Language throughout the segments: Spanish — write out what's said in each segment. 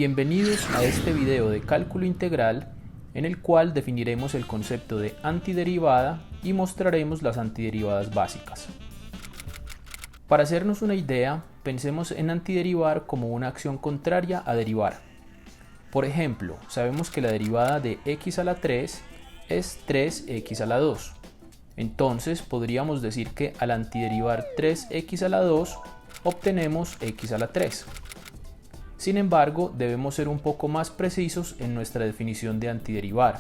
Bienvenidos a este video de cálculo integral en el cual definiremos el concepto de antiderivada y mostraremos las antiderivadas básicas. Para hacernos una idea, pensemos en antiderivar como una acción contraria a derivar. Por ejemplo, sabemos que la derivada de x a la 3 es 3x a la 2. Entonces podríamos decir que al antiderivar 3x a la 2 obtenemos x a la 3. Sin embargo, debemos ser un poco más precisos en nuestra definición de antiderivar,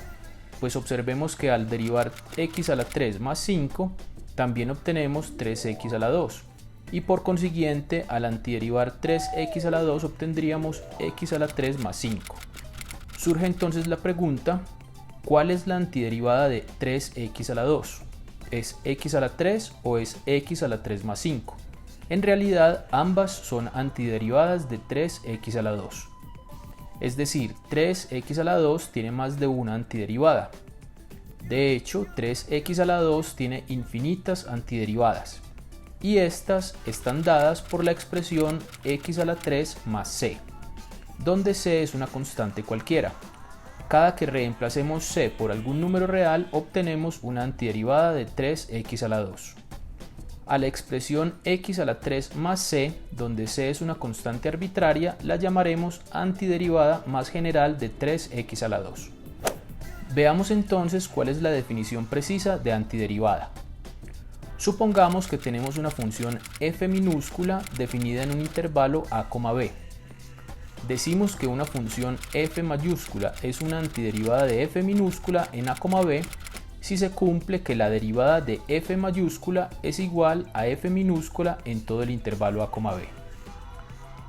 pues observemos que al derivar x a la 3 más 5, también obtenemos 3x a la 2, y por consiguiente al antiderivar 3x a la 2 obtendríamos x a la 3 más 5. Surge entonces la pregunta, ¿cuál es la antiderivada de 3x a la 2? ¿Es x a la 3 o es x a la 3 más 5? En realidad, ambas son antiderivadas de 3x a la 2. Es decir, 3x a la 2 tiene más de una antiderivada. De hecho, 3x a la 2 tiene infinitas antiderivadas. Y estas están dadas por la expresión x a la 3 más c, donde c es una constante cualquiera. Cada que reemplacemos c por algún número real, obtenemos una antiderivada de 3x a la 2. A la expresión x a la 3 más c, donde c es una constante arbitraria, la llamaremos antiderivada más general de 3x a la 2. Veamos entonces cuál es la definición precisa de antiderivada. Supongamos que tenemos una función f minúscula definida en un intervalo a, b. Decimos que una función f mayúscula es una antiderivada de f minúscula en a, b si se cumple que la derivada de f mayúscula es igual a f minúscula en todo el intervalo a, b.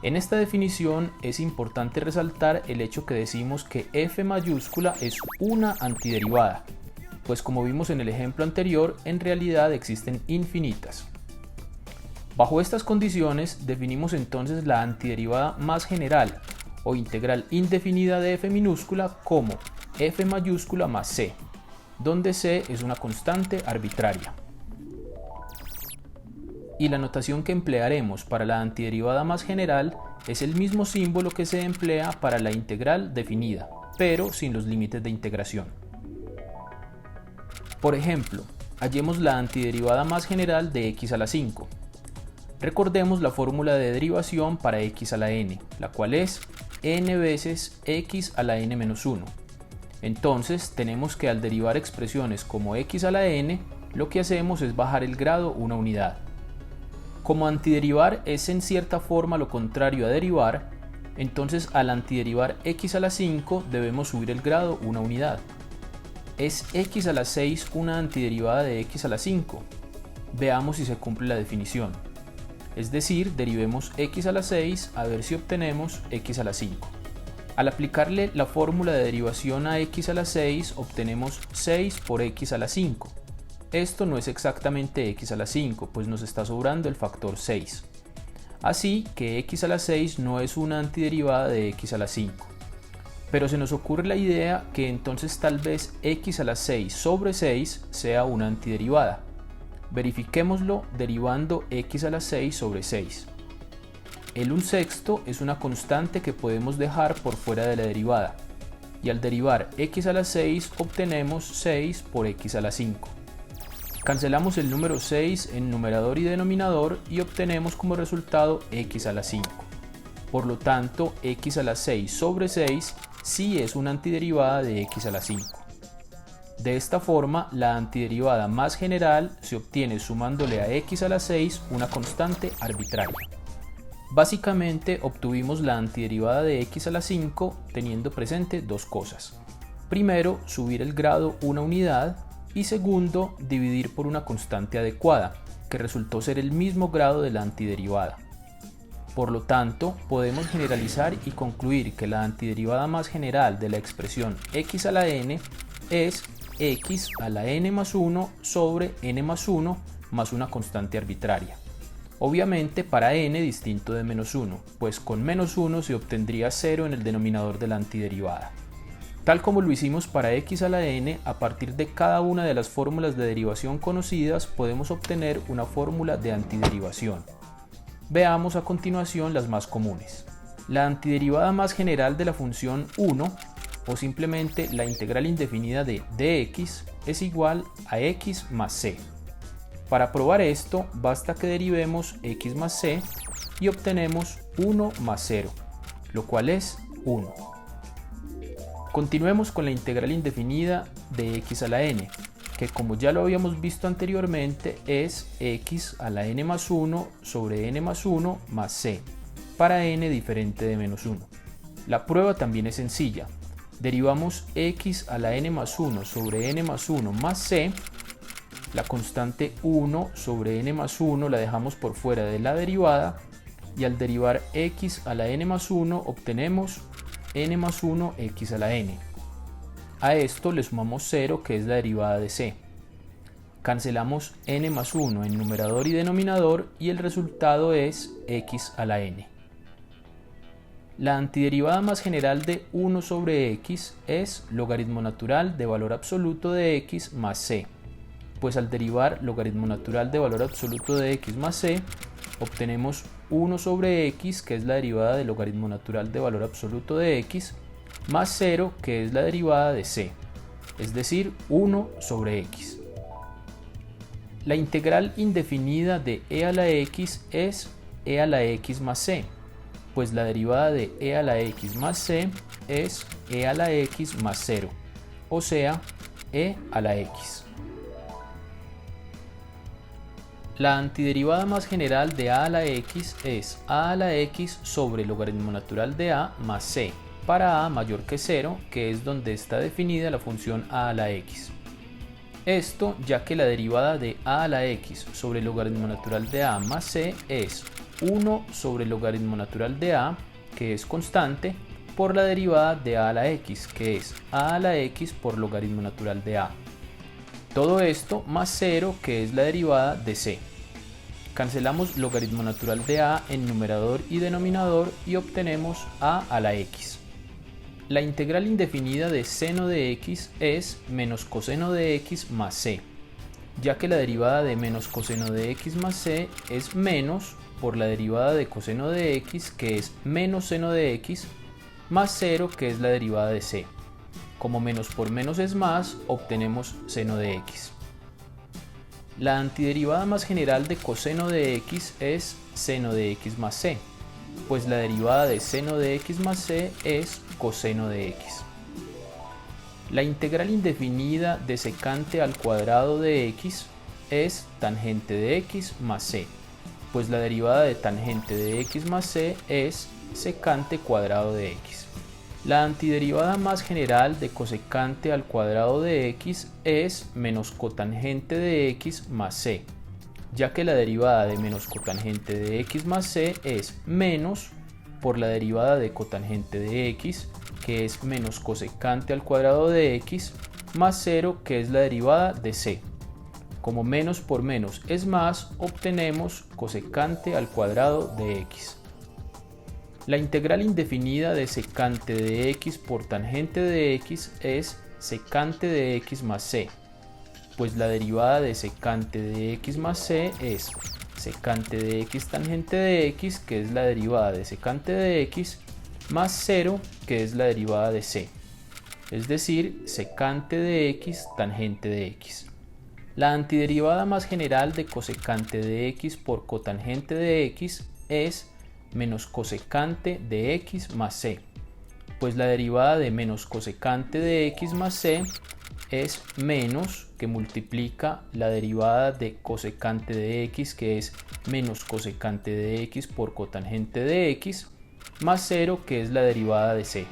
En esta definición es importante resaltar el hecho que decimos que f mayúscula es una antiderivada, pues como vimos en el ejemplo anterior, en realidad existen infinitas. Bajo estas condiciones definimos entonces la antiderivada más general o integral indefinida de f minúscula como f mayúscula más c, donde c es una constante arbitraria. Y la notación que emplearemos para la antiderivada más general es el mismo símbolo que se emplea para la integral definida, pero sin los límites de integración. Por ejemplo, hallemos la antiderivada más general de x a la 5. Recordemos la fórmula de derivación para x a la n, la cual es n veces x a la n menos 1. Entonces tenemos que al derivar expresiones como x a la n, lo que hacemos es bajar el grado una unidad. Como antiderivar es en cierta forma lo contrario a derivar, entonces al antiderivar x a la 5 debemos subir el grado una unidad. ¿Es x a la 6 una antiderivada de x a la 5? Veamos si se cumple la definición. Es decir, derivemos x a la 6 a ver si obtenemos x a la 5. Al aplicarle la fórmula de derivación a x a la 6 obtenemos 6 por x a la 5. Esto no es exactamente x a la 5, pues nos está sobrando el factor 6. Así que x a la 6 no es una antiderivada de x a la 5. Pero se nos ocurre la idea que entonces tal vez x a la 6 sobre 6 sea una antiderivada. Verifiquémoslo derivando x a la 6 sobre 6. El 1/6 es una constante que podemos dejar por fuera de la derivada, y al derivar x a la 6 obtenemos 6 por x a la 5. Cancelamos el número 6 en numerador y denominador y obtenemos como resultado x a la 5. Por lo tanto, x a la 6 sobre 6 sí es una antiderivada de x a la 5. De esta forma, la antiderivada más general se obtiene sumándole a x a la 6 una constante arbitraria. Básicamente obtuvimos la antiderivada de x a la 5 teniendo presente dos cosas. Primero, subir el grado una unidad y segundo, dividir por una constante adecuada, que resultó ser el mismo grado de la antiderivada. Por lo tanto, podemos generalizar y concluir que la antiderivada más general de la expresión x a la n es x a la n más 1 sobre n más 1 más una constante arbitraria. Obviamente para n distinto de menos 1, pues con menos 1 se obtendría 0 en el denominador de la antiderivada. Tal como lo hicimos para x a la n, a partir de cada una de las fórmulas de derivación conocidas podemos obtener una fórmula de antiderivación. Veamos a continuación las más comunes. La antiderivada más general de la función 1, o simplemente la integral indefinida de dx, es igual a x más c. Para probar esto, basta que derivemos x más c y obtenemos 1 más 0, lo cual es 1. Continuemos con la integral indefinida de x a la n, que como ya lo habíamos visto anteriormente es x a la n más 1 sobre n más 1 más c, para n diferente de menos 1. La prueba también es sencilla. Derivamos x a la n más 1 sobre n más 1 más c. La constante 1 sobre n más 1 la dejamos por fuera de la derivada y al derivar x a la n más 1 obtenemos n más 1 x a la n. A esto le sumamos 0, que es la derivada de c. Cancelamos n más 1 en numerador y denominador y el resultado es x a la n. La antiderivada más general de 1 sobre x es logaritmo natural de valor absoluto de x más c, pues al derivar logaritmo natural de valor absoluto de x más c, obtenemos 1 sobre x, que es la derivada de logaritmo natural de valor absoluto de x, más 0, que es la derivada de c, es decir, 1 sobre x. La integral indefinida de e a la x es e a la x más c, pues la derivada de e a la x más c es e a la x más 0, o sea, e a la x. La antiderivada más general de a la x es a la x sobre logaritmo natural de a más c, para a mayor que 0, que es donde está definida la función a la x. Esto ya que la derivada de a la x sobre logaritmo natural de a más c es 1 sobre logaritmo natural de a, que es constante, por la derivada de a la x, que es a la x por logaritmo natural de a. Todo esto más 0, que es la derivada de c. Cancelamos logaritmo natural de a en numerador y denominador y obtenemos a la x. La integral indefinida de seno de x es menos coseno de x más c, ya que la derivada de menos coseno de x más c es menos por la derivada de coseno de x, que es menos seno de x, más 0, que es la derivada de c. Como menos por menos es más, obtenemos seno de x. La antiderivada más general de coseno de x es seno de x más c, pues la derivada de seno de x más c es coseno de x. La integral indefinida de secante al cuadrado de x es tangente de x más c, pues la derivada de tangente de x más c es secante cuadrado de x. La antiderivada más general de cosecante al cuadrado de x es menos cotangente de x más c, ya que la derivada de menos cotangente de x más c es menos por la derivada de cotangente de x, que es menos cosecante al cuadrado de x, más 0, que es la derivada de c. Como menos por menos es más, obtenemos cosecante al cuadrado de x. La integral indefinida de secante de x por tangente de x es secante de x más c, pues la derivada de secante de x más c es secante de x tangente de x, que es la derivada de secante de x, más 0, que es la derivada de c, es decir, secante de x tangente de x. La antiderivada más general de cosecante de x por cotangente de x es menos cosecante de x más c, pues la derivada de menos cosecante de x más c es menos, que multiplica la derivada de cosecante de x, que es menos cosecante de x por cotangente de x, más 0, que es la derivada de c.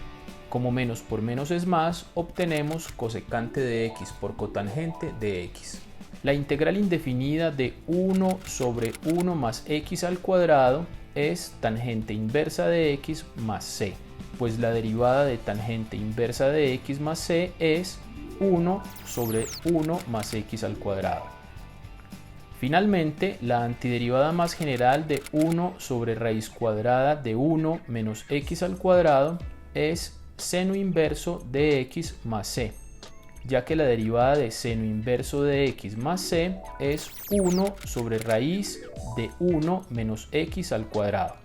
Como menos por menos es más, obtenemos cosecante de x por cotangente de x. La integral indefinida de 1 sobre 1 más x al cuadrado es tangente inversa de x más c, pues la derivada de tangente inversa de x más c es 1 sobre 1 más x al cuadrado. Finalmente, la antiderivada más general de 1 sobre raíz cuadrada de 1 menos x al cuadrado es seno inverso de x más c, ya que la derivada de seno inverso de x más c es 1 sobre raíz de 1 menos x al cuadrado.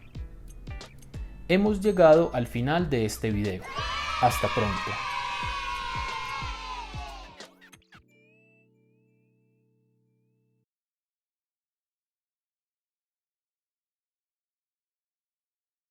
Hemos llegado al final de este video. Hasta pronto.